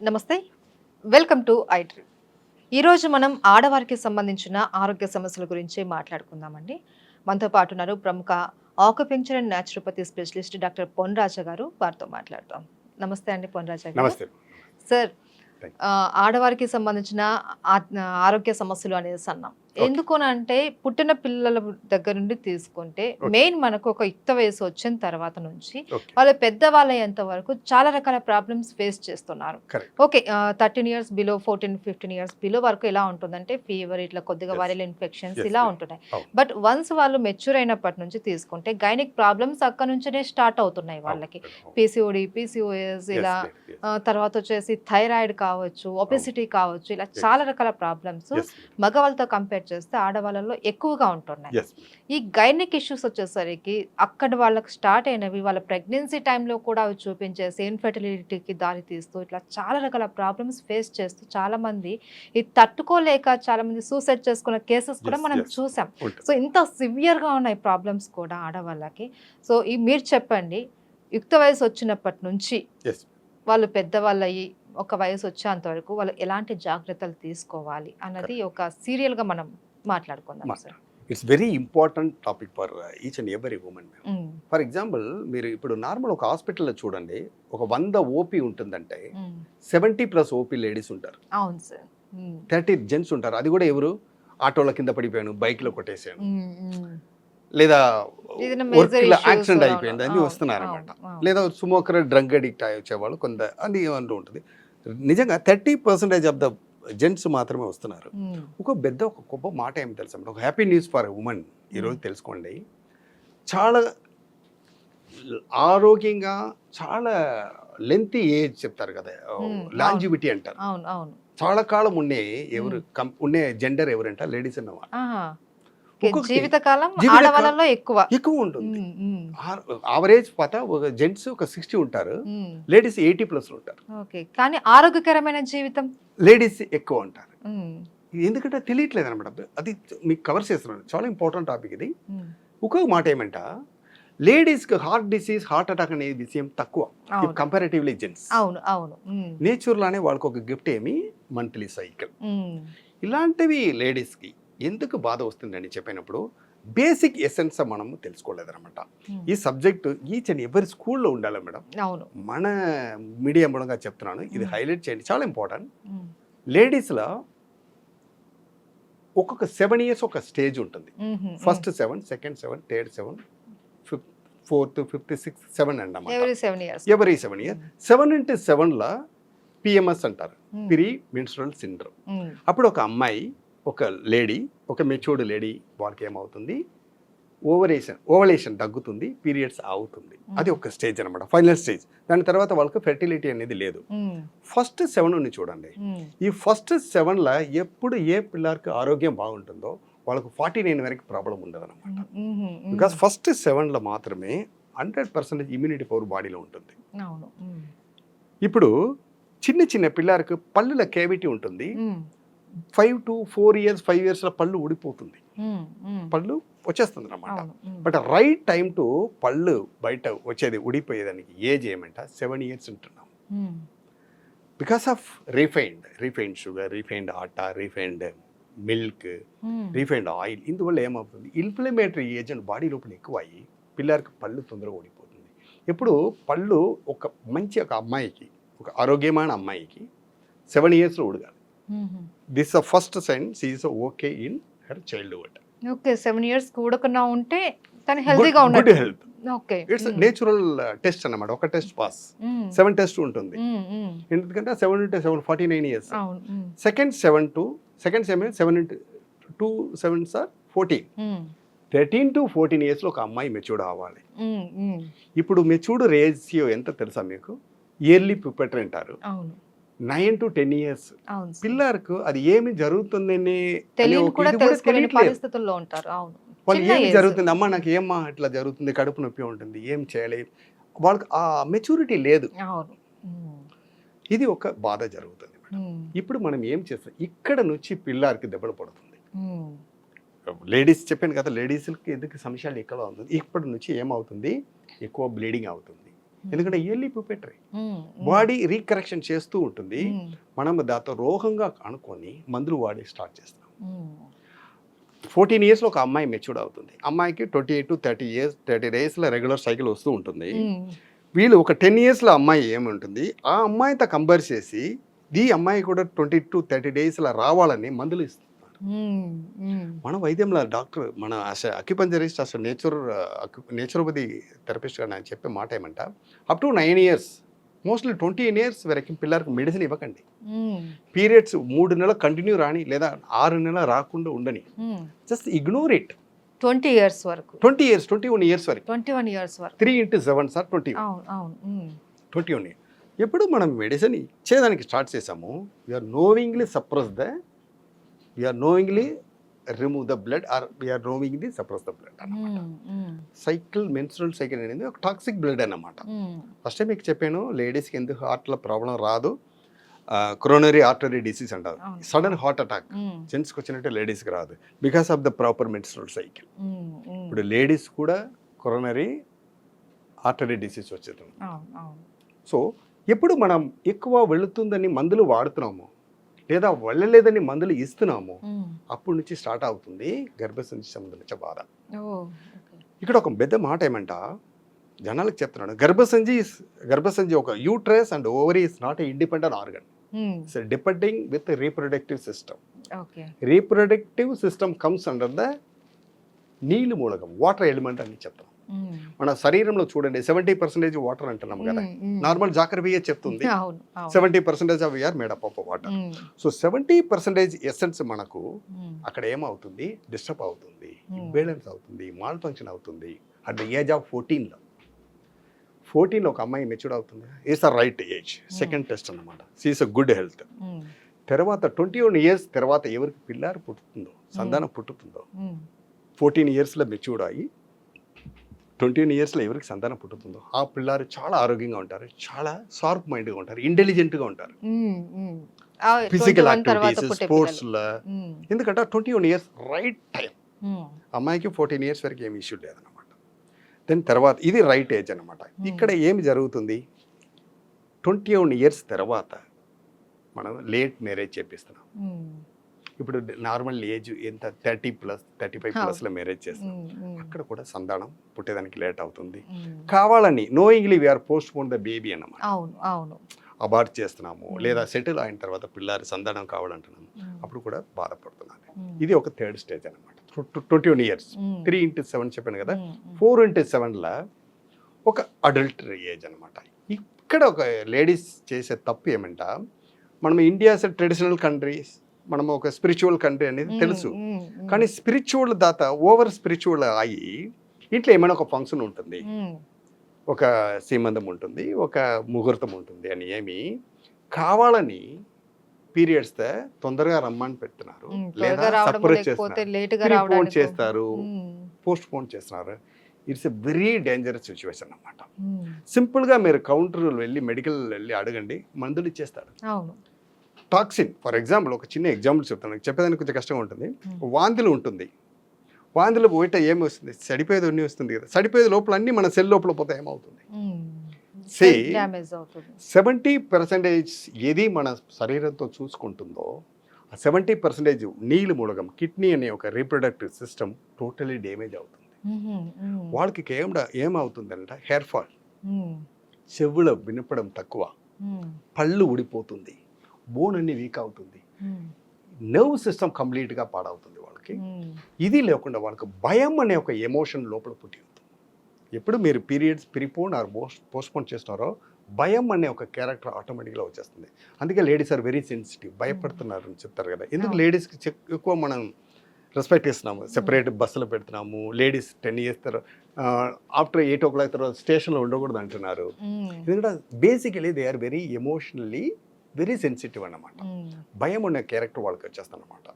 నమస్తే, welcome to iDream. ఈరోజు మనం ఆడవారికి సంబంధించిన ఆరోగ్య సమస్యల గురించి మాట్లాడుకుందామండి. మనతో పాటు ఉన్నారు ప్రముఖ ఆక్యుపెక్చర్ అండ్ న్యాచురోపతి స్పెషలిస్ట్ డాక్టర్ పొన్ రాజా గారు. వారితో మాట్లాడతాం. నమస్తే అండి పొన్ రాజా గారు. నమస్తే. సార్, ఆడవారికి సంబంధించిన ఆరోగ్య సమస్యలు అనేసి అన్నాం. ఎందుకునంటే పుట్టిన పిల్లల దగ్గర నుండి తీసుకుంటే మెయిన్ మనకు ఒక యుక్త వయసు వచ్చిన తర్వాత నుంచి వాళ్ళు పెద్దవాళ్ళు అయ్యేంత వరకు చాలా రకాల ప్రాబ్లమ్స్ ఫేస్ చేస్తున్నారు. Okay, 13 years below, 14-15 years below వరకు ఎలా ఉంటుందంటే ఫీవర్, ఇట్లా కొద్దిగా వైరల్ ఇన్ఫెక్షన్స్ ఇలా ఉంటున్నాయి. బట్ వన్స్ వాళ్ళు మెచ్యూర్ అయినప్పటి నుంచి తీసుకుంటే గైనిక్ ప్రాబ్లమ్స్ అక్కడ నుంచినే స్టార్ట్ అవుతున్నాయి వాళ్ళకి. పిసిఓడి, పిసిఓఎస్, ఇలా తర్వాత వచ్చేసి థైరాయిడ్ కావచ్చు, ఒబెసిటీ కావచ్చు, ఇలా చాలా రకాల ప్రాబ్లమ్స్ మగవాళ్ళతో కంపేర్ చేస్తే ఆడవాళ్ళలో ఎక్కువగా ఉంటున్నాయి. ఈ గైనిక్ ఇష్యూస్ వచ్చేసరికి అక్కడ వాళ్ళకి స్టార్ట్ అయినవి వాళ్ళ ప్రెగ్నెన్సీ టైంలో కూడా అవి చూపించేసి ఇన్ఫెర్టిలిటీకి దారి తీస్తూ ఇట్లా చాలా రకాల ప్రాబ్లమ్స్ ఫేస్ చేస్తూ చాలా మంది ఇది తట్టుకోలేక చాలా మంది సూసైడ్ చేసుకున్న కేసెస్ కూడా మనం చూసాం. సో ఇంత సివియర్గా ఉన్నాయి ప్రాబ్లమ్స్ కూడా ఆడవాళ్ళకి. సో ఈ మీరు చెప్పండి, యుక్త వయసు వచ్చినప్పటి నుంచి వాళ్ళు పెద్దవాళ్ళు అయ్యి ఒక వయసు వచ్చేంత వరకు వాళ్ళు ఎలాంటి జాగ్రత్తలు తీసుకోవాలి అన్నది ఒక సీరియల్గా మనం మాట్లాడుకుందాం sir. It's very important topic for each and every women. For example, మీరు ఇప్పుడు నార్మల్ ఒక హాస్పిటల్లో చూడండి, ఒక 100 ఓపీ ఉంటుందంటే 70+ ఓపీ లేడీస్ ఉంటారు. అవును సార్. 30 జెంట్స్ ఉంటారు. అది కూడా ఎవరు? ఆటోల కింద పడిపోయాను, బైక్లో కొట్టేసాను, లేదా యాక్సిడెంట్ అయిపోయింది అని వస్తున్నారు అనమాట. లేదా స్మోకర్, డ్రగ్ అడిక్ట్ అయ్యి వచ్చేవాళ్ళు కొంత అది ఏమంటూ ఉంటుంది. నిజంగా 30% ఆఫ్ ద జెంట్స్ మాత్రమే వస్తున్నారు. ఒక గొప్ప మాట ఏమి తెలుసా, ఒక హ్యాపీ న్యూస్ ఫర్ ఉమెన్ ఈరోజు తెలుసుకోండి. చాలా ఆరోగ్యంగా, చాలా లెంతీ ఏజ్ చెప్తారు కదా, లాంజివిటీ అంటారు. చాలా కాలం ఉండే ఉండే జెండర్ ఎవరంట? లేడీస్ అన్నమాట. జీవితకాలం ఆడవాళ్ళలో ఎక్కువ ఉంటుంది. యావరేజ్ ఒక జెంట్స్ ఒక 60 ఉంటారు, లేడీస్ 80+ ఉంటారు. కానీ ఆరోగ్యకరమైన జీవితం లేడీస్ ఎక్కువ ఉంటారు. ఎందుకంటే తెలియట్లేదు అనమాట. అది మీకు కవర్ చేస్తున్నాను, చాలా ఇంపార్టెంట్ టాపిక్ ఇది. ఇంకొక మాట ఏమంట, లేడీస్కి హార్ట్ డిసీజ్, హార్ట్ అటాక్ అనే విషయం తక్కువ కంపారిటివ్లీ జెంట్స్. నేచర్ లానే వాళ్ళకి ఒక గిఫ్ట్ ఏమి, మంత్లీ సైకిల్. ఇలాంటివి లేడీస్కి ఎందుకు బాధ వస్తుందని చెప్పినప్పుడు బేసిక్ ఎసెన్స్ మనం తెలుసుకోలేదన్నమాట. ఈ సబ్జెక్ట్ ఈచ్ అండ్ ఎవరి స్కూల్లో ఉండాలి మేడం. మన మీడియా మూలంగా చెప్తున్నాను, ఇది హైలైట్ చేయండి, చాలా ఇంపార్టెంట్. లేడీస్లో ఒక్కొక్క 7 years ఒక స్టేజ్ ఉంటుంది. First 7, second 7, third 7, fourth, fifth, 6th, 7 అన్నమాట. Every 7 years. 7 into 7లో పిఎంఎస్ అంటారు, ప్రీ మెన్స్ట్రువల్ సిండ్రోమ్. అప్పుడు ఒక అమ్మాయి, ఒక లేడీ, ఒక మెచ్యూర్డ్ లేడీ, వాళ్ళకి ఏమవుతుంది, ఓవలేషన్ తగ్గుతుంది, పీరియడ్స్ అవుతుంది. అది ఒక స్టేజ్ అనమాట, ఫైనల్ స్టేజ్. దాని తర్వాత వాళ్ళకి ఫెర్టిలిటీ అనేది లేదు. ఫస్ట్ 7 చూడండి. ఈ ఫస్ట్ 7లో ఎప్పుడు ఏ పిల్లలకి ఆరోగ్యం బాగుంటుందో వాళ్ళకు 49 వరకు ప్రాబ్లం ఉండదు అనమాట. బికాస్ ఫస్ట్ 7లో మాత్రమే 100% ఇమ్యూనిటీ పవర్ బాడీలో ఉంటుంది. ఇప్పుడు చిన్న చిన్న పిల్లలకు పళ్ళుల కేవిటీ ఉంటుంది. 5 to 4 years, 5 yearsలో పళ్ళు ఊడిపోతుంది, పళ్ళు వచ్చేస్తుంది అన్నమాట. బట్ రైట్ టైం టు పళ్ళు బయట వచ్చేది, ఊడిపోయేదానికి ఏజ్ ఏమంట 7 years ఉంటున్నాం. Because of refined sugar, refined atta, refined milk, refined oil. ఇందువల్ల ఏమవుతుంది, ఇన్ఫ్లమేటరీ ఏజెంట్ బాడీ లోపల ఎక్కువ అయ్యి పిల్లలకి పళ్ళు తొందరగా ఊడిపోతుంది. ఎప్పుడు పళ్ళు ఒక అమ్మాయికి, ఒక ఆరోగ్యమైన అమ్మాయికి 7 yearsలో ఊడగాలి. This is the first sign she is okay in her childhood. Okay, 7 years కూడకుండా ఉంటే తన హెల్తీగా ఉన్నట్టు. Good health. Okay, it's natural test అన్నమాట. ఒక టెస్ట్ పాస్, 7 టెస్ట్ ఉంటుంది. ఎందుకంటే 7 into 7 49 years. Second 7 to 7 into 2 7s are 14. 13 to 14 yearsలో ఒక అమ్మాయి మెచ్యూర్డ్ అవ్వాలి. ఇప్పుడు మెచ్యూర్డ్ రేషియో ఎంత తెలుసా మీకు? ఇయర్లీ ప్యూబర్టీ అంటారు. 9 to 10 years పిల్లలకు అది ఏమి జరుగుతుందని పరిస్థితుల్లో ఉంటారు. వాళ్ళు ఏమి జరుగుతుంది, అమ్మ నాకు ఏమ్మా ఇట్లా జరుగుతుంది, కడుపు నొప్పి ఉంటుంది, ఏం చేయాలి, వాళ్ళకి ఆ మెచ్యూరిటీ లేదు. ఇది ఒక బాధ జరుగుతుంది. ఇప్పుడు మనం ఏం చేస్తాం, ఇక్కడ నుంచి పిల్లలకి దెబ్బలు పడుతుంది. లేడీస్ చెప్పాను కదా, లేడీస్కి ఎందుకు సమస్యలు ఎక్కువ అవుతుంది. ఇప్పటి నుంచి ఏమవుతుంది, ఎక్కువ బ్లీడింగ్ అవుతుంది, ఎందుకంటే ఇయర్లీ ప్యూపెటరీ బాడీ రీకరెక్షన్ చేస్తూ ఉంటుంది. మనం దాంతో రోగంగా అనుకొని మందులు వాడి స్టార్ట్ చేస్తాం. 14 ఇయర్స్లో ఒక అమ్మాయి మెచ్యూర్డ్ అవుతుంది. అమ్మాయికి 28 to 30 డేస్లో రెగ్యులర్ సైకిల్ వస్తూ ఉంటుంది. వీళ్ళు ఒక 10 ఇయర్స్లో అమ్మాయి ఏముంటుంది, ఆ అమ్మాయితో కంపేర్ చేసి ఈ అమ్మాయి కూడా 20 to 30 డేస్లో రావాలని మందులు ఇస్తున్నారు. మన వైద్యంలో డాక్టర్ మన అక్యుపంజరిస్ట్ అసలు నేచురోపతి థెరపిస్ట్గా నేను చెప్పే మాట ఏమంట, up to 9 years mostly 20 years వరకు పిల్లలకు మెడిసిన్ ఇవ్వకండి. పీరియడ్స్ 3 నెలలు కంటిన్యూ రాని లేదా 6 నెలలు రాకుండా ఉండని, జస్ట్ ఇగ్నోర్ ఇట్. 20 years వరకు, 20 years, 21 years వరకు, 21 years వరకు 3 into 7 సార్ 21. అవును 21 years. ఎప్పుడు మనం మెడిసిన్ ఇచ్చేదానికి స్టార్ట్ చేసాము, we are knowingly suppress the, we are knowingly remove the blood or we are knowingly suppress the blood అన్నమాట. సైకిల్, మెన్స్ట్రువల్ సైకిల్ అనేది ఒక టాక్సిక్ బ్లడ్ అన్నమాట. ఫస్ట్ మీకు చెప్పాను, లేడీస్కి ఎందుకు హార్ట్లో ప్రాబ్లం రాదు, కొరోనరీ ఆర్టరీ డిసీజ్ అంటారు, సడన్ హార్ట్ అటాక్ జెంట్స్కి వచ్చినట్టు లేడీస్కి రాదు, because of the proper menstrual cycle. ఇప్పుడు లేడీస్ కూడా కొరోనరీ ఆర్టరీ డిసీజ్ వచ్చేది. సో ఎప్పుడు మనం ఎక్కువ వెళుతుందని మందులు వాడుతున్నాము లేదా వెళ్ళలేదని మందులు ఇస్తున్నాము, అప్పటి నుంచి స్టార్ట్ అవుతుంది గర్భసంచి సంబంధించిన బాధ. ఇక్కడ ఒక పెద్ద మాట ఏమంట జనాలకు చెప్తున్నాడు, గర్భసంచి ఒక uterus and ovary is not a independent organ, it's depending with reproductive system. Reproductive system comes under the నీళ్ళు మూలకం, వాటర్ ఎలిమెంట్ అని చెప్తాం. మన శరీరంలో చూడండి 70% వాటర్ అంటున్నాం కదా, నార్మల్ జాకర్బియే చెప్తుంది 70% of we are made up of water. So 70% essence మనకు అక్కడ ఏమవుతుంది, డిస్టర్బ్ అవుతుంది, ఇంబ్యాలెన్స్ అవుతుంది, మాల్ ఫంక్షన్ అవుతుంది. అట్ ద ఏజ్ ఆఫ్ 14లో ఒక అమ్మాయి మెచ్యూర్డ్ అవుతుంది, is the right age, second test అన్నమాట, సీస్ అ గుడ్ హెల్త్. తర్వాత 21 years తర్వాత ఎవరికి పిల్లారు పుట్టుతుందో, సంతానం పుట్టుతుందో, 14 yearsలో మెచ్యూర్డ్ అయ్యి 21 yearsలో ఎవరికి సంతానం పుట్టుతుందో ఆ పిల్లారు చాలా ఆరోగ్యంగా ఉంటారు, చాలా షార్ప్ మైండ్గా ఉంటారు, ఇంటెలిజెంట్గా ఉంటారు, ఫిజికల్ యాక్టివిటీస్, స్పోర్ట్స్లో. ఎందుకంటే 21 years రైట్ టైం. అమ్మాయికి 14 years వరకు ఏమి ఇష్యూ లేదన్నమాట. దెన్ తర్వాత ఇది రైట్ ఏజ్ అనమాట. ఇక్కడ ఏమి జరుగుతుంది, 21 years తర్వాత మనం లేట్ మ్యారేజ్ చేపిస్తున్నాం. ఇప్పుడు నార్మల్ ఏజ్ ఎంత 30+, 35+లో మ్యారేజ్ చేస్తాం, అక్కడ కూడా సంతానం పుట్టేదానికి లేట్ అవుతుంది. కావాలని knowingly we are postpone the baby అన్నమాట. అబార్ట్ చేస్తున్నాము లేదా సెటిల్ అయిన తర్వాత పిల్లారి సంతానం కావాలంటున్నాము, అప్పుడు కూడా బాధపడుతున్నాను. ఇది ఒక థర్డ్ స్టేజ్ అనమాట. 21 years, 3 into 7 చెప్పాను కదా, 4 into 7లో ఒక అడల్టరీ ఏజ్ అనమాట. ఇక్కడ ఒక లేడీస్ చేసే తప్పు ఏమంట, మనం ఇండియా ట్రెడిషనల్ కంట్రీస్, మనం ఒక స్పిరిచువల్ కంట్రీ అనేది తెలుసు, కానీ స్పిరిచువల్ దాత ఓవర్ స్పిరిచువల్ అయ్యి ఇంట్లో ఏమైనా ఒక ఫంక్షన్ ఉంటుంది, ఒక సీమంతం ఉంటుంది, ఒక ముహూర్తం ఉంటుంది అని ఏమి కావాలని పీరియడ్స్ తొందరగా రమ్మని పెడుతున్నారు, లేదా సపరేట్ చేస్తారు, పోస్ట్ పోన్ చేస్తున్నారు. It's a very dangerous situation అన్నమాట. సింపుల్గా మీరు కౌంటర్ వెళ్ళి మెడికల్ వెళ్ళి అడగండి, మందులు ఇచ్చేస్తాడు. టాక్సిన్ ఫర్ ఎగ్జాంపుల్, ఒక చిన్న ఎగ్జాంపుల్ చెప్తాను, చెప్పేదానికి కొంచెం కష్టంగా ఉంటుంది. వాంతులు ఉంటుంది, వాంతులు పోయిట ఏమి వస్తుంది, సడిపోయేది అన్నీ వస్తుంది కదా, సడిపోయేది లోపల అన్నీ మన సెల్ లోపల పోతే ఏమవుతుంది, 70% ఏది మన శరీరంతో చూసుకుంటుందో ఆ 70% నీళ్ళు మూలకం, కిడ్నీ అనే ఒక రీప్రొడక్టివ్ సిస్టమ్ టోటలీ డ్యామేజ్ అవుతుంది. వాళ్ళకి ఏమవుతుందంటే హెయిర్ ఫాల్, చెవుల వినపడం తక్కువ, పళ్ళు ఊడిపోతుంది, బోన్ అన్ని వీక్ అవుతుంది, నర్వ్ సిస్టమ్ కంప్లీట్గా పాడవుతుంది వాళ్ళకి. ఇది లేకుండా వాళ్ళకి భయం అనే ఒక ఎమోషన్ లోపల పుట్టి ఉంటుంది. ఎప్పుడు మీరు పీరియడ్స్ ప్రిపోన్ ఆర్ పోస్ట్పోన్ చేస్తున్నారో భయం అనే ఒక క్యారెక్టర్ ఆటోమేటిక్గా వచ్చేస్తుంది. అందుకే లేడీస్ ఆర్ వెరీ సెన్సిటివ్, భయపడుతున్నారు అని చెప్తారు కదా. ఎందుకు లేడీస్కి ఎక్కువ మనం రెస్పెక్ట్ ఇస్తున్నాము, సెపరేట్ బస్సులు పెడుతున్నాము. లేడీస్ 10 years తర్వాత ఆఫ్టర్ 8 o'clock తర్వాత స్టేషన్లో ఉండకూడదు అంటున్నారు. ఎందుకంటే basically they are very emotionally very sensitive అన్నమాట. భయం అనే క్యారెక్టర్ వాళ్ళకి వచ్చేస్తాను అనమాట.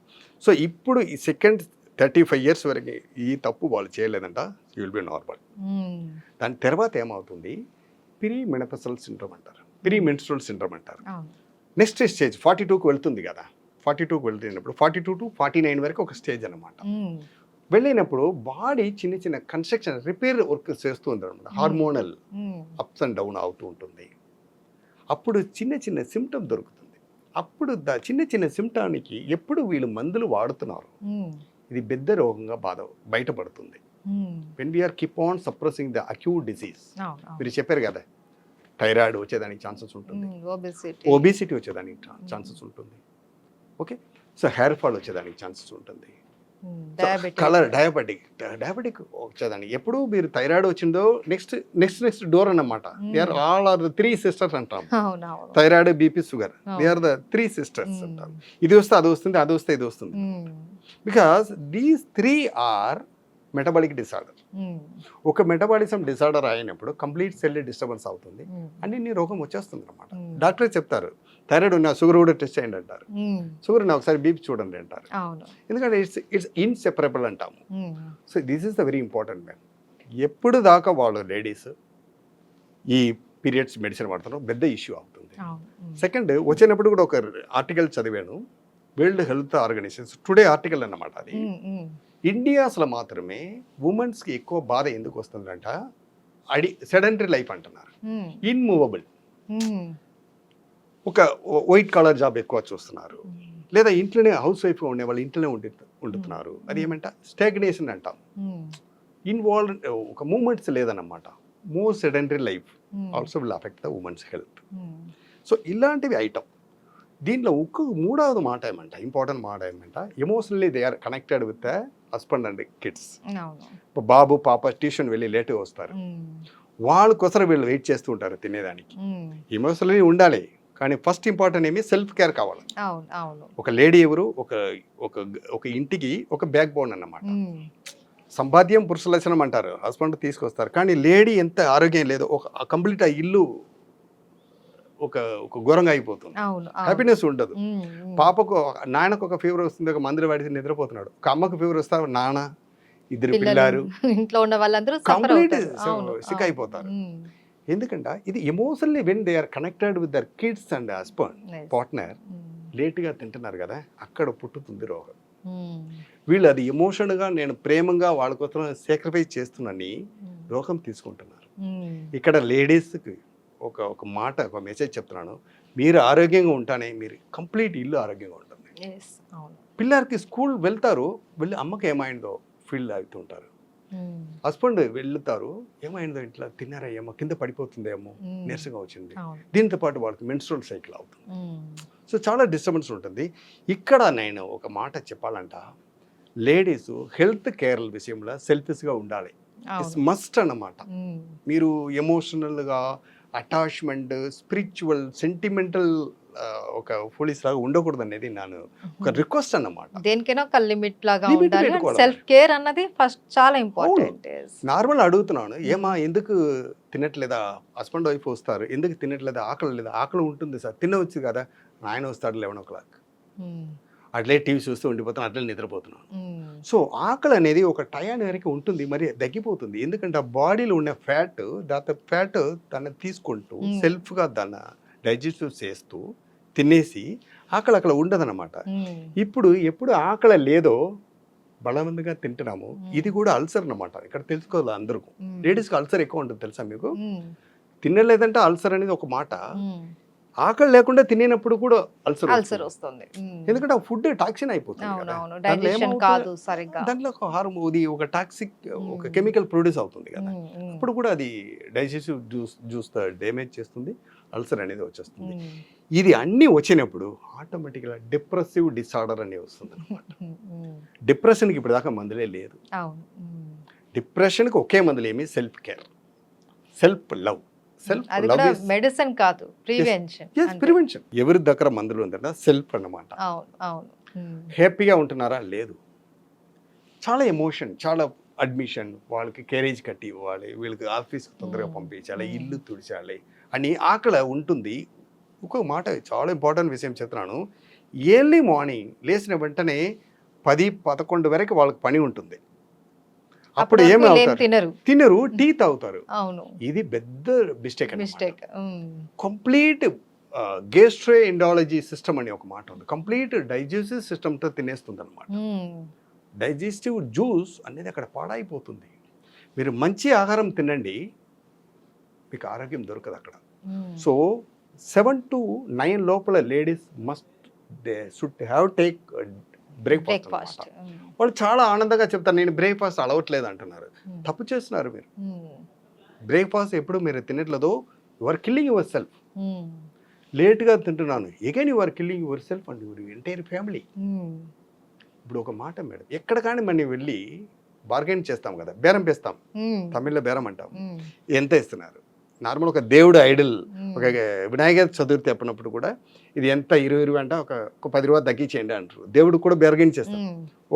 సో ఇప్పుడు ఈ సెకండ్ 35 years వరకు ఈ తప్పు వాళ్ళు చేయలేదంట, యూ విల్ బి నార్మల్. దాని తర్వాత ఏమవుతుంది, ప్రీ మెనోపాసల్ సిండ్రోమ్ అంటారు, ప్రీ మెన్స్ట్రువల్ సిండ్రోమ్ అంటారు. నెక్స్ట్ స్టేజ్ 42కి వెళ్తుంది కదా, 42కి వెళ్తున్నప్పుడు 42 to 49 వరకు ఒక స్టేజ్ అనమాట. వెళ్ళినప్పుడు బాడీ చిన్న చిన్న కన్స్ట్రక్షన్ రిపేర్ వర్క్ చేస్తూ ఉంటుంది అనమాట. హార్మోనల్ అప్స్ అండ్ డౌన్ అవుతూ ఉంటుంది. అప్పుడు చిన్న చిన్న సిమ్టమ్ దొరుకుతుంది. అప్పుడు చిన్న చిన్న సిమ్టానికి ఎప్పుడు వీళ్ళు మందులు వాడుతున్నారు, ఇది పెద్ద రోగంగా బయటపడుతుంది. When we are keep on suppressing the acute disease. మీరు చెప్పారు కదా, థైరాయిడ్ వచ్చేదానికి ఛాన్సెస్ ఉంటుంది, ఒబిసిటీ వచ్చేదానికి ఛాన్సెస్ ఉంటుంది, ఓకే. సో హెయిర్ ఫాల్ వచ్చేదానికి ఛాన్సెస్ ఉంటుంది, కలర్ డయాబెటిక్ వచ్చేదానికి. ఎప్పుడు మీరు థైరాయిడ్ వచ్చిందో నెక్స్ట్ డోర్ అన్నమాట. We are all are the 3 sisters అంటాం. Thyroid, BP, sugar, we are the 3 sisters అంటాం. ఇది వస్తే అది వస్తుంది, అది వస్తే ఇది వస్తుంది. Because these 3 are metabolic disorder. ఒక మెటబాలిజం డిసార్డర్ అయినప్పుడు కంప్లీట్ సెల్ డిస్టర్బెన్స్ అవుతుంది, అన్ని రోగం వచ్చేస్తుంది అనమాట. డాక్టర్ చెప్తారు థైరాయిడ్ ఉన్నా షుగర్ కూడా టెస్ట్ చేయండి అంటారు, షుగర్ ఉన్నా ఒకసారి బీపీ చూడండి అంటారు. ఎందుకంటే ఇట్స్ ఇన్సెపరబుల్ అంటాము. So this is the very important man. ఎప్పుడు దాకా వాళ్ళు లేడీస్ ఈ పీరియడ్స్ మెడిసిన్ వాడుతున్నారు, పెద్ద ఇష్యూ అవుతుంది. సెకండ్, వచ్చినప్పుడు కూడా ఒక ఆర్టికల్ చదివాను, World Health Organization today article అన్నమాట. అది ఇండియాస్లో మాత్రమే ఉమెన్స్కి ఎక్కువ బాధ ఎందుకు వస్తుందంట, సెడెంటరీ లైఫ్ అంటున్నారు, ఇన్మూవబుల్. ఒక వైట్ కాలర్ జాబ్ ఎక్కువ చూస్తున్నారు, లేదా ఇంట్లోనే హౌస్ వైఫ్గా ఉండే వాళ్ళు ఇంట్లోనే ఉంటున్నారు. అది ఏమంట స్టాగ్నేషన్ అంటాం. ఇన్వాల్వ్ ఒక మూమెంట్స్ లేదన్నమాట. More sedentary life also will affect the women's health. So ఇలాంటివి ఐటమ్. దీంట్లో మూడవది మాట ఏమంట, ఇంపార్టెంట్ మాట ఏమంట, emotionally they are connected with the husband and kids. బాబు పాప ట్యూషన్ వెళ్ళి లేట్గా వస్తారు, వాళ్ళ కోసం వీళ్ళు వెయిట్ చేస్తూ ఉంటారు తినేదానికి. ఎమోషనల్లీ ఉండాలి, కానీ ఫస్ట్ ఇంపార్టెంట్ ఏమి సెల్ఫ్ కేర్ కావాలి. ఒక లేడీ ఎవరు, ఒక ఇంటికి ఒక బ్యాక్ బోన్ అన్నమాట. సంపాద్యం పురుష లక్షణం అంటారు, హస్బెండ్ తీసుకొస్తారు, కానీ లేడీ ఎంత ఆరోగ్యం లేదో ఒక కంప్లీట్ ఆ ఇల్లు ఒక ఘోరంగా అయిపోతుంది, హ్యాపీనెస్ ఉండదు. పాపకు నాన్నకు ఒక ఫీవర్ వస్తుంది, ఒక మందులు వాడితే నిద్రపోతున్నాడు. ఒక అమ్మకు ఫీవర్ వస్తే నాన్న, ఇద్దరు పిల్లలు, ఇంట్లో ఉన్న వాళ్ళందరూ కంప్లీట్ సిక్ అయిపోతారు. ఎందుకంటే ఇది emotionally when they are connected with their kids and husband partner, లేట్గా తింటున్నారు కదా, అక్కడ పుట్టుతుంది రోగం. వీళ్ళు అది ఎమోషన్గా నేను ప్రేమగా వాళ్ళ కోసం సాక్రిఫైస్ చేస్తున్నానని రోగం తీసుకుంటున్నారు. ఇక్కడ లేడీస్కి ఒక మాట, ఒక మెసేజ్ చెప్తున్నాను, మీరు ఆరోగ్యంగా ఉంటానే మీరు కంప్లీట్ ఇల్లు ఆరోగ్యంగా ఉంటుంది. పిల్లలకి స్కూల్ వెళ్తారు, వెళ్ళి అమ్మకి ఏమైందో ఫీల్ అవుతుంటారు. హస్బెండ్ వెళ్తారు, ఏమైందో ఇంట్లో తిన్నారా ఏమో, కింద పడిపోతుందేమో, నీరసంగా వచ్చింది. దీంతో పాటు వాళ్ళకి మెన్స్ట్రువల్ సైకిల్ అవుతుంది. సో చాలా డిస్టర్బెన్స్ ఉంటుంది. ఇక్కడ నేను ఒక మాట చెప్పాలంట, లేడీస్ హెల్త్ కేర్ విషయంలో సెల్ఫిష్గా ఉండాలి, ఇట్స్ మస్ట్ అన్నమాట. మీరు ఎమోషనల్గా అటాచ్మెంట్, స్పిరిచువల్, సెంటిమెంటల్ ఒక పోలీస్ లాగా ఉండకూడదు అనేది నేను ఒక రిక్వెస్ట్ అన్నమాట. దేనికైనా ఒక లిమిట్ లాగా ఉండాలి. సెల్ఫ్ కేర్ అన్నది ఫస్ట్ చాలా ఇంపార్టెంట్. నార్మల్ అడుగుతున్నాను, ఏమా ఎందుకు తినట్లేదా, హస్బెండ్ వైఫ్ వస్తారు, ఎందుకు తినట్లేదా, ఆకలి లేదా, ఆకలి ఉంటుంది సార్, తినవచ్చు కదా, ఆయన వస్తాడు 11 o'clock, అట్లే టీవీ చూస్తూ ఉండిపోతాను, అట్లే నిద్రపోతున్నాను. సో ఆకలి అనేది ఒక టయాన్ వరకు ఉంటుంది, మరి తగ్గిపోతుంది. ఎందుకంటే ఆ బాడీలో ఉన్న ఫ్యాట్ దాన్ని తీసుకుంటూ సెల్ఫ్గా దాన్ని డైజెస్టివ్ చేస్తూ తినేసి ఆకలి అక్కడ ఉండదన్నమాట. ఇప్పుడు ఎప్పుడు ఆకలి లేదో బలవంతంగా తింటున్నాము, ఇది కూడా అల్సర్ అన్నమాట. ఇక్కడ తెలుసుకోవాలి అందరూ, లేడీస్కి అల్సర్ ఎక్కువ ఉంటుంది తెలుసా మీకు. తినలేదంటే అల్సర్ అనేది ఒక మాట, ఆకలి లేకుండా తినేటప్పుడు కూడా అల్సర్ వస్తుంది. ఎందుకంటే ఆ ఫుడ్ టాక్సిన్ అయిపోతుంది, దాంట్లో ఒక టాక్సిక్ ఒక కెమికల్ ప్రొడ్యూస్ అవుతుంది కదా, అప్పుడు కూడా అది డైజెస్టివ్ జ్యూస్ డ్యామేజ్ చేస్తుంది, అల్సర్ అనేది వచ్చేస్తుంది. ఇది అన్నీ వచ్చినప్పుడు ఆటోమేటిక్గా డిప్రెసివ్ డిసార్డర్ అనేది వస్తుంది అనమాట. డిప్రెషన్కి ఇప్పుడు దాకా మందులే లేదు. డిప్రెషన్కి ఒకే మందులు ఏమి, self care, self love. Medicine కాదు, ప్రివెన్షన్. ఎవరి దగ్గర మందులు ఉందంటే సెల్ఫ్ అన్నమాట. హ్యాపీగా ఉంటున్నారా, లేదు, చాలా ఎమోషన్, చాలా అడ్మిషన్, వాళ్ళకి క్యారేజ్ కట్టి ఇవ్వాలి, వీళ్ళకి ఆఫీస్కి తొందరగా పంపించాలి, ఇల్లు తుడిచాలి అని ఆకలి ఉంటుంది. ఒక మాట చాలా ఇంపార్టెంట్ విషయం చెప్తున్నాను, ఎర్లీ మార్నింగ్ లేచిన వెంటనే 10-11 వరకు వాళ్ళకి పని ఉంటుంది. అప్పుడు తినరు, టీ తాగుతారు. ఇది పెద్ద మిస్టేక్. కంప్లీట్ గ్యాస్ట్రోఎండాలజీ సిస్టమ్ అని ఒక మాట ఉంది, కంప్లీట్ డైజెస్టివ్ సిస్టమ్తో తినేస్తుంది అనమాట. డైజెస్టివ్ జ్యూస్ అనేది అక్కడ పాడైపోతుంది. మీరు మంచి ఆహారం తినండి, మీకు ఆరోగ్యం దొరకదు అక్కడ. సో 7 to 9 లోపల ladies they should have take breakfast. వాళ్ళు చాలా ఆనందంగా చెప్తారు, నేను బ్రేక్ఫాస్ట్ అలవట్లేదు అంటున్నారు. తప్పు చేస్తున్నారు మీరు. బ్రేక్ఫాస్ట్ ఎప్పుడు మీరు తినట్లేదో you are killing yourself. లేట్గా తింటున్నాను, again you are killing yourself and your entire family. ఇప్పుడు ఒక మాట మేడం, ఎక్కడ కానీ మనం వెళ్ళి బార్గెన్ చేస్తాం కదా, బేరం వేస్తాం, తమిళ్లో బేరం అంటాం. ఎంత ఇస్తున్నారు? నార్మల్ ఒక దేవుడు ఐడల్, ఒక వినాయక చతుర్థి చెప్పినప్పుడు కూడా ఇది ఎంత 20 అంట, ఒక 10 రూపాయలు తగ్గించేయండి అంటారు. దేవుడు కూడా బార్గెన్ చేస్తాం.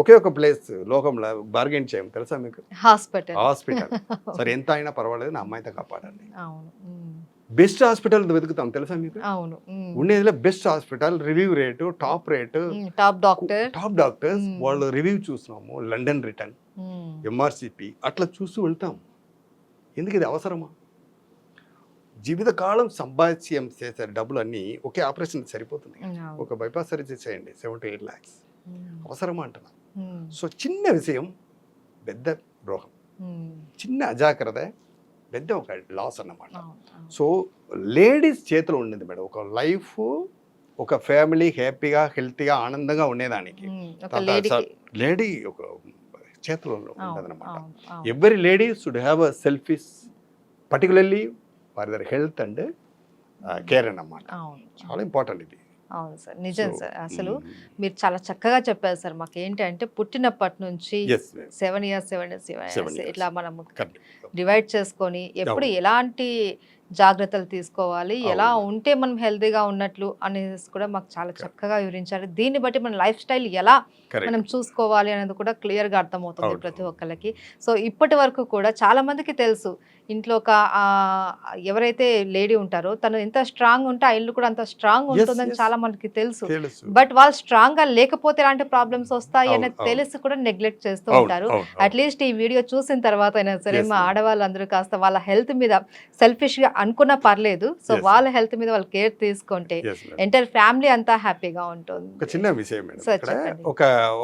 ఒకే ఒక ప్లేస్ లోకంలో బార్గెన్ చేయం తెలుసా మీకు? హాస్పిటల్. సరే ఎంత అయినా పర్వాలేదు, నా అమ్మాయితో కాపాడండి. బెస్ట్ హాస్పిటల్ వెతుకుతాం తెలుసా మీకు? ఉండేదిలో best hospital, review rate, top rate, top doctors వాళ్ళు రివ్యూ చూస్తున్నాము. లండన్ రిటర్న్, ఎంఆర్సిపి అట్లా చూస్తూ వెళ్తాం. ఎందుకు ఇది అవసరమా? జీవితకాలం సంపాద్యం చేసే డబ్బులు అన్నీ ఒకే ఆపరేషన్ సరిపోతుంది. ఒక బైపాస్ సర్జరీ చేయండి 7 to 8 lakhs. అవసరమా అంటున్నా. సో చిన్న విషయం పెద్ద ద్రోహం, చిన్న అజాగ్రత్త పెద్ద ఒక లాస్ అన్నమాట. సో లేడీస్ చేతిలో ఉండేది మేడం ఒక లైఫ్, ఒక ఫ్యామిలీ హ్యాపీగా హెల్తీగా ఆనందంగా ఉండేదానికి లేడీ ఒక చేతిలో ఉండదన్నమాట. Every lady should have a selfish, particularly for their health and care అన్నమాట. చాలా ఇంపార్టెంట్ ఇది. అవును సార్, నిజం సార్. అసలు మీరు చాలా చక్కగా చెప్పారు సార్. మాకు ఏంటంటే పుట్టినప్పటి నుంచి 7 years ఇట్లా మనం డివైడ్ చేసుకొని ఎప్పుడు ఎలాంటి జాగ్రత్తలు తీసుకోవాలి, ఎలా ఉంటే మనం హెల్తీగా ఉన్నట్లు అనేసి కూడా మాకు చాలా చక్కగా వివరించారు. దీన్ని బట్టి మన లైఫ్ స్టైల్ ఎలా మనం చూసుకోవాలి అనేది కూడా క్లియర్గా అర్థమవుతుంది ప్రతి ఒక్కరికి. సో ఇప్పటి వరకు కూడా చాలా మందికి తెలుసు, ఇంట్లో ఒక ఎవరైతే లేడీ ఉంటారో తను ఎంత స్ట్రాంగ్ ఉంటే ఆ ఇల్లు కూడా అంత స్ట్రాంగ్ ఉంటుందని చాలా మందికి తెలుసు. బట్ వాళ్ళు స్ట్రాంగ్ గా లేకపోతే ఎలాంటి ప్రాబ్లమ్స్ వస్తాయి అనేది తెలిసి కూడా నెగ్లెక్ట్ చేస్తూ ఉంటారు. అట్లీస్ట్ ఈ వీడియో చూసిన తర్వాత అయినా సరే మా ఆడవాళ్ళందరూ కాస్త వాళ్ళ హెల్త్ మీద సెల్ఫిష్ గా అనుకున్నా పర్లేదు. సో వాళ్ళ హెల్త్ మీద వాళ్ళు కేర్ తీసుకుంటే ఎంటైర్ ఫ్యామిలీ అంతా హ్యాపీగా ఉంటుంది. ఒక చిన్న విషయం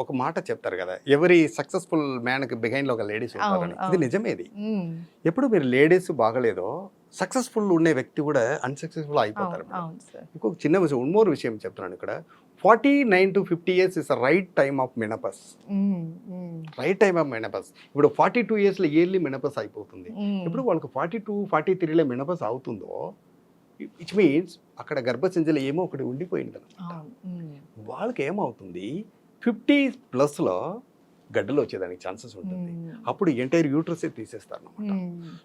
ఒక మాట చెప్తారు కదా, ఎవరి సక్సెస్ఫుల్ మ్యాన్ కి బిహైండ్ లో ఒక లేడీస్ ఉంటారని. ఇది నిజమేది. ఎప్పుడు మీరు లేడీస్ బాగలేదో సక్సెస్ఫుల్ ఉండే వ్యక్తి కూడా అన్సక్సెస్ఫుల్ అయిపోతారు. ఇంకొక చిన్న విషయం, ఉన్మోర్ విషయం చెప్తున్నాను ఇక్కడ. 49 to 50 years is right time of menopause. Right time of menopause. ఇప్పుడు 42 years లో ఇయర్లీ మెనపస్ అయిపోతుంది. ఇప్పుడు వాళ్ళకి 42, 43 మెనపస్ అవుతుందో ఇట్ మీన్స్ అక్కడ గర్భసంచిలో ఏమో ఒకటి ఉండిపోయింది అనమాట. వాళ్ళకి ఏమవుతుంది, 50+ గడ్డలు వచ్చేదానికి ఛాన్సెస్ ఉంటుంది. అప్పుడు ఎంటైర్ యూట్రస్ తీసేస్తారు అనమాట.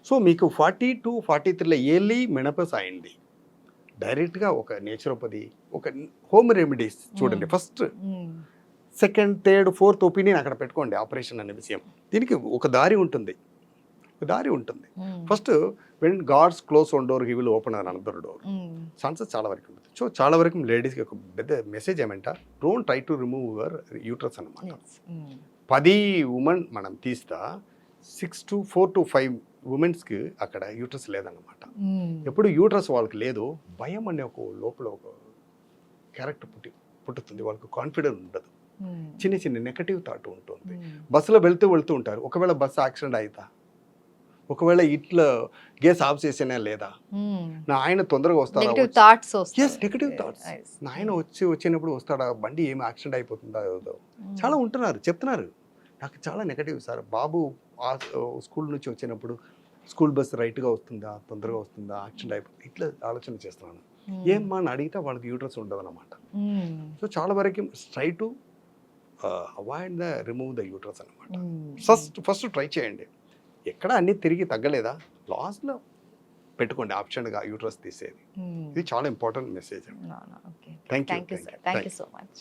సో మీకు 42, 43 ఇయర్లీ మెనపస్ అయింది, డైరెక్ట్గా ఒక నేచురోపతి, ఒక హోమ్ రెమెడీస్ చూడండి. First, second, third, fourth opinion అక్కడ పెట్టుకోండి. ఆపరేషన్ అనే విషయం దీనికి ఒక దారి ఉంటుంది. First when God's close one door he will open another door. Chances చాలా వరకు ఉంటుంది. సో చాలా వరకు లేడీస్కి ఒక పెద్ద మెసేజ్ ఏమంట, don't try to remove your uterus అనమాట. 10 ఉమెన్ మనం తీస్తా 6 to 4 to 5 ఉమెన్స్కి అక్కడ యూట్రస్ లేదన్నమాట. ఎప్పుడు యూట్రస్ వాళ్ళకి లేదు, భయం అనే ఒక లోపల ఒక క్యారెక్టర్ పుట్టుతుంది. వాళ్ళకి కాన్ఫిడెన్స్ ఉండదు, చిన్న చిన్న నెగటివ్ థాట్ ఉంటుంది. బస్సులో వెళ్తూ ఉంటారు, ఒకవేళ బస్సు యాక్సిడెంట్ అవుతా, ఒకవేళ ఇట్లా గేస్ ఆఫ్ చేసేనా లేదా, నా ఆయన తొందరగా వస్తాడా, నెగటివ్ థాట్స్. నా ఆయన వచ్చినప్పుడు వస్తాడా, బండి ఏమి యాక్సిడెంట్ అయిపోతుందా, చాలా ఉంటున్నారు చెప్తున్నారు. నాకు చాలా నెగటివ్ సార్, బాబు స్కూల్ నుంచి వచ్చినప్పుడు స్కూల్ బస్ రైట్గా వస్తుందా, తొందరగా వస్తుందా, యాక్సిడెంట్ అయిపోతుంది, ఇట్లా ఆలోచన చేస్తున్నాను. ఏమ్మా అని అడిగితే వాళ్ళకి యూట్రస్ ఉండదు అనమాట. సో చాలా వరకు try to avoid the remove the uterus అనమాట. ఫస్ట్ ట్రై చేయండి. ఎక్కడ అన్ని తిరిగి తగ్గలేదా, లాస్ట్లో పెట్టుకోండి ఆప్షన్గా యూట్రస్ తీసేది. ఇది చాలా important message. Thank you so much.